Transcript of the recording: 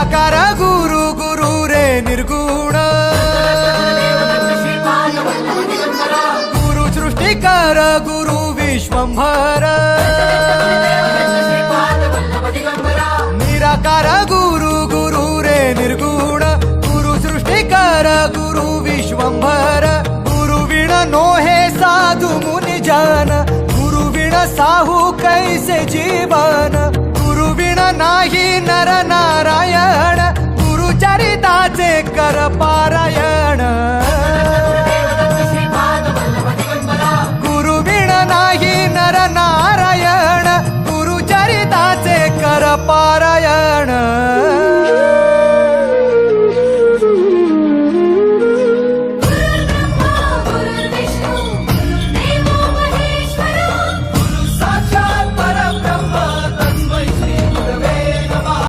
निराकार गुरु गुरु रे निर्गुण गुरु सृष्टिकर गुरु विश्वंभर निराकार गुरु गुरु रे निर्गुण गुरु सृष्टिकर गुरु विश्वंभर गुरु विण नोहे साधु मुनि जन गुरु विण साहू कैसे जीवन गुरु विण नाही नर नारायण गुरु चरिताचे कर पारायण